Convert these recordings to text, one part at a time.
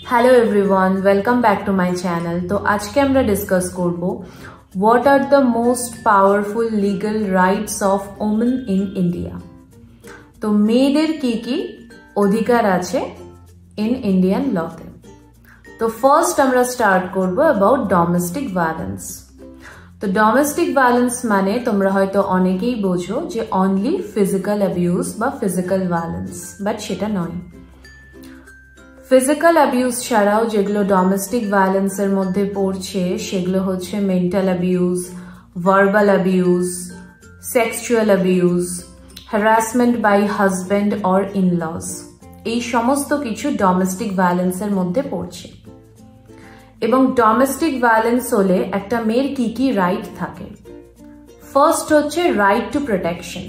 Hello everyone, welcome back to my channel. तो आज के আমরা discuss করব what are the most powerful legal rights of women in India. তো মেয়েদের কি অধিকার আছে in Indian law তে। তো first আমরা start করব about domestic violence. তো domestic violence মানে তোমরা হয়তো অনেকেই বোঝো যে only physical abuse বা physical violence, but সেটা নয়। ফিজিক্যাল অ্যাবিউজ ছাড়াও যেগুলো ডোমেস্টিক ভায়োলেন্সের মধ্যে পড়ছে সেগুলো হচ্ছে mental abuse, verbal abuse, sexual abuse, harassment by husband or in-laws, এই সমস্ত কিছু ডোমেস্টিক ভায়োলেন্সের মধ্যে পড়ছে। এবং ডোমেস্টিক ভায়োলেন্স হলে একটা মেয়ের কি রাইট থাকে। ফার্স্ট হচ্ছে রাইট টু প্রোটেকশন।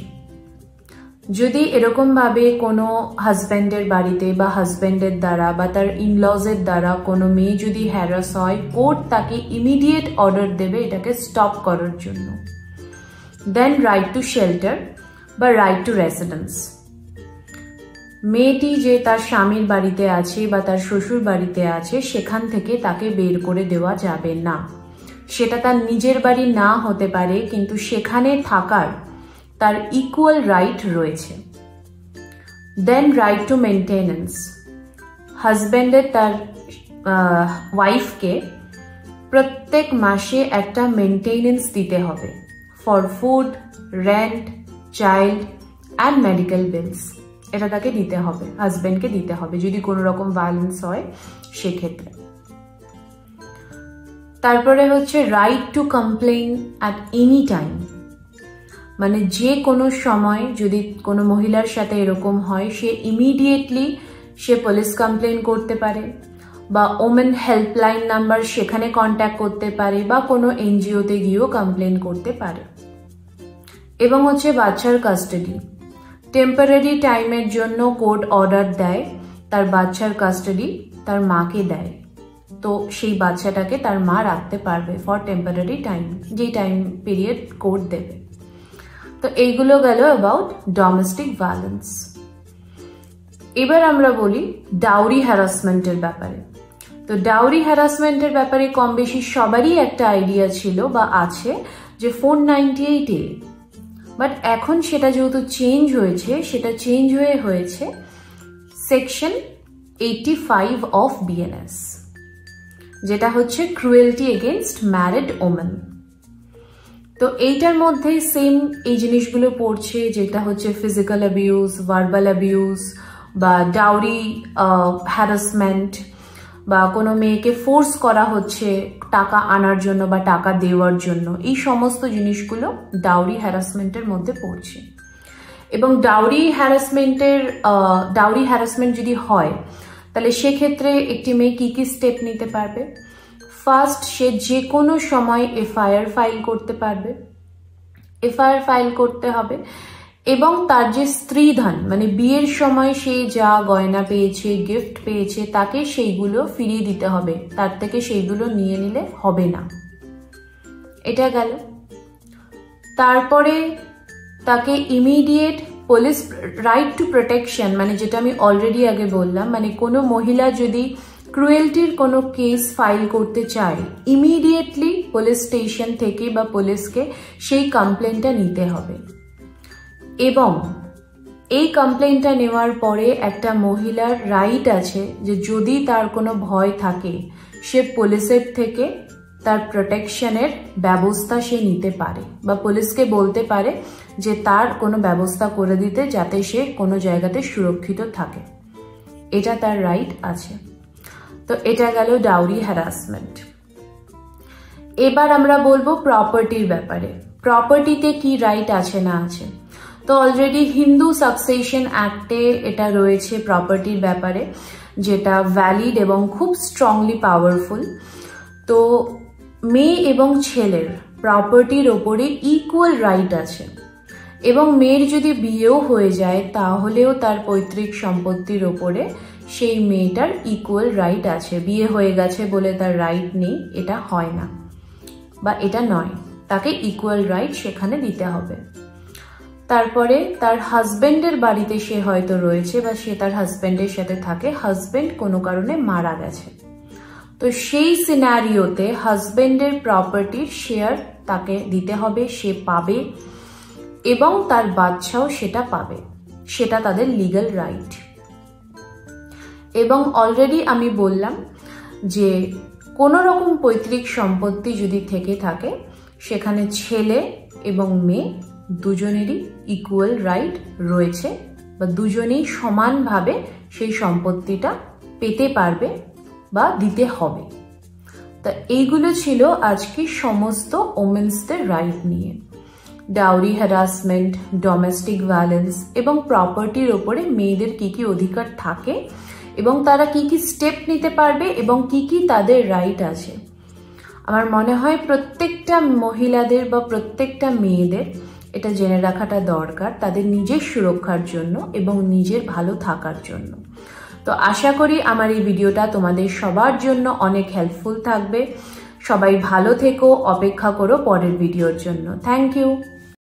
যদি এরকম ভাবে কোনো হাজব্যান্ডের বাড়িতে বা হাজব্যান্ডের দ্বারা বা তার ইনলজের দ্বারা কোনো মেয়ে যদি হ্যারাস হয়, কোর্ট তাকে ইমিডিয়েট অর্ডার দেবে এটাকে স্টপ করার জন্য। দেন রাইট টু শেল্টার বা রাইট টু রেসিডেন্স। মেয়েটি যে তার স্বামীর বাড়িতে আছে বা তার শ্বশুর বাড়িতে আছে সেখান থেকে তাকে বের করে দেওয়া যাবে না। সেটা তার নিজের বাড়ি না হতে পারে, কিন্তু সেখানে থাকার তার ইকুয়াল রাইট রয়েছে। Then right to maintenance. হাজব্যান্ডের তার ওয়াইফকে প্রত্যেক মাসে একটা মেনটেনেন্স দিতে হবে for food, rent, child and medical bills. এটা তাকে দিতে হবে, হাজব্যান্ডকে দিতে হবে যদি কোনো রকম ভায়োলেন্স হয় সেক্ষেত্রে। তারপরে হচ্ছে right two complain at any time. মানে যে কোনো সময় যদি কোনো মহিলার সাথে এরকম হয় সে ইমিডিয়েটলি সে পুলিশ কমপ্লেন করতে পারে বা ওমেন হেল্পলাইন নাম্বার সেখানে কন্ট্যাক্ট করতে পারে বা কোনো এনজিওতে গিয়েও কমপ্লেন করতে পারে। এবং হচ্ছে বাচ্চার কাস্টাডি। টেম্পোরারি টাইমের জন্য কোর্ট অর্ডার দেয়, তার বাচ্চার কাস্টাডি তার মাকে দেয়, তো সেই বাচ্চাটাকে তার মা রাখতে পারবে ফর টেম্পোরারি টাইম, যেই টাইম পিরিয়ড কোর্ট দেবে। তো এইগুলো গেল অ্যাবাউট ডোমেস্টিক ভায়োলেন্স। এবার আমরা বলি ডাউরি হ্যারাসমেন্টের ব্যাপারে। তো ডাউরি হ্যারাসমেন্টের ব্যাপারে কম বেশি সবারই একটা আইডিয়া ছিল বা আছে যে 498A, বাট এখন সেটা যেহেতু চেঞ্জ হয়েছে, সেটা চেঞ্জ হয়েছে সেকশন 85 অফ BNS, যেটা হচ্ছে ক্রুয়েলটি এগেনস্ট ম্যারিড ওমেন। তো এইটার মধ্যে সেম এই জিনিসগুলো পড়ছে, যেটা হচ্ছে ফিজিক্যাল অ্যাবিউজ, ভার্বাল অ্যাবিউজ বা ডাউরি হ্যারাসমেন্ট, বা কোনো মেয়েকে ফোর্স করা হচ্ছে টাকা আনার জন্য বা টাকা দেওয়ার জন্য, এই সমস্ত জিনিসগুলো ডাউরি হ্যারাসমেন্টের মধ্যে পড়ছে। এবং ডাউরি হ্যারাসমেন্ট যদি হয় তাহলে সেক্ষেত্রে একটি মেয়ে কি স্টেপ নিতে পারবে। ফার্স্ট, সে যে কোনো সময় FIR ফাইল করতে পারবে। FIR ফাইল করতে হবে এবং তার যে স্ত্রীধন মানে বিয়ের সময় সে যা গয়না পেয়েছে, গিফট পেয়েছে, তাকে সেইগুলো ফিরিয়ে দিতে হবে, তার থেকে সেইগুলো নিয়ে নিলে হবে না। এটা গেল। তারপরে তাকে immediate police right two protection, মানে যেটা আমি অলরেডি আগে বললাম, মানে কোনো মহিলা যদি ক্রুয়েলটির কোনো কেস ফাইল করতে চায় ইমিডিয়েটলি পুলিশ স্টেশন থেকে বা পুলিশকে সেই কমপ্লেনটা নিতে হবে। এবং এই কমপ্লেনটা নেওয়ার পরে একটা মহিলার রাইট আছে যে যদি তার কোনো ভয় থাকে সে পুলিশের থেকে তার প্রোটেকশনের ব্যবস্থা সে নিতে পারে বা পুলিশকে বলতে পারে যে তার কোনো ব্যবস্থা করে দিতে, যাতে সে কোনো জায়গাতে সুরক্ষিত থাকে। এটা তার রাইট আছে। তো এটা গেল ডাউরি হ্যারাসমেন্ট। এবার আমরা বলবো প্রপার্টির ব্যাপারে। প্রপার্টিতে কি রাইট আছে না আছে। তো অলরেডি হিন্দু সাকসেশন অ্যাক্টে এটা রয়েছে প্রপার্টির ব্যাপারে, যেটা ভ্যালিড এবং খুব স্ট্রংলি পাওয়ারফুল। তো মেয়ে এবং ছেলের প্রপার্টির ওপরে ইকুয়াল রাইট আছে। এবং মেয়ের যদি বিয়েও হয়ে যায় তাহলেও তার পৈতৃক সম্পত্তির ওপরে সেই মেয়েটার ইকুয়াল রাইট আছে। বিয়ে হয়ে গেছে বলে তার রাইট নেই, এটা হয় না বা এটা নয়, তাকে ইকুয়াল রাইট সেখানে দিতে হবে। তারপরে তার হাজবেন্ডের বাড়িতে সে হয়তো রয়েছে বা সে তার হাজবেন্ডের সাথে থাকে, হাজবেন্ড কোনো কারণে মারা গেছে, তো সেই সিনারিওতে হাজবেন্ডের প্রপার্টির শেয়ার তাকে দিতে হবে, সে পাবে এবং তার বাচ্চাও সেটা পাবে, সেটা তাদের লিগ্যাল রাইট। এবং অলরেডি আমি বললাম যে কোনো রকম পৈতৃক সম্পত্তি যদি থেকে থাকে সেখানে ছেলে এবং মেয়ে দুজনেরই ইকুয়াল রাইট রয়েছে বা দুজনেই সমানভাবে সেই সম্পত্তিটা পেতে পারবে বা দিতে হবে। তা এইগুলো ছিল আজকে সমস্ত ওমেন্সদের রাইট নিয়ে। ডাউরি হ্যারাসমেন্ট, ডোমেস্টিক ভায়োলেন্স এবং প্রপার্টির ওপরে মেয়েদের কি কি অধিকার থাকে এবং তারা কি কি স্টেপ নিতে পারবে এবং কি কি তাদের রাইট আছে। আমার মনে হয় প্রত্যেকটা মহিলাদের বা প্রত্যেকটা মেয়েদের এটা জেনে রাখাটা দরকার তাদের নিজের সুরক্ষার জন্য এবং নিজের ভালো থাকার জন্য। তো আশা করি আমার এই ভিডিওটা তোমাদের সবার জন্য অনেক হেল্পফুল থাকবে। সবাই ভালো থেকো, অপেক্ষা করো পরের ভিডিওর জন্য। Thank you.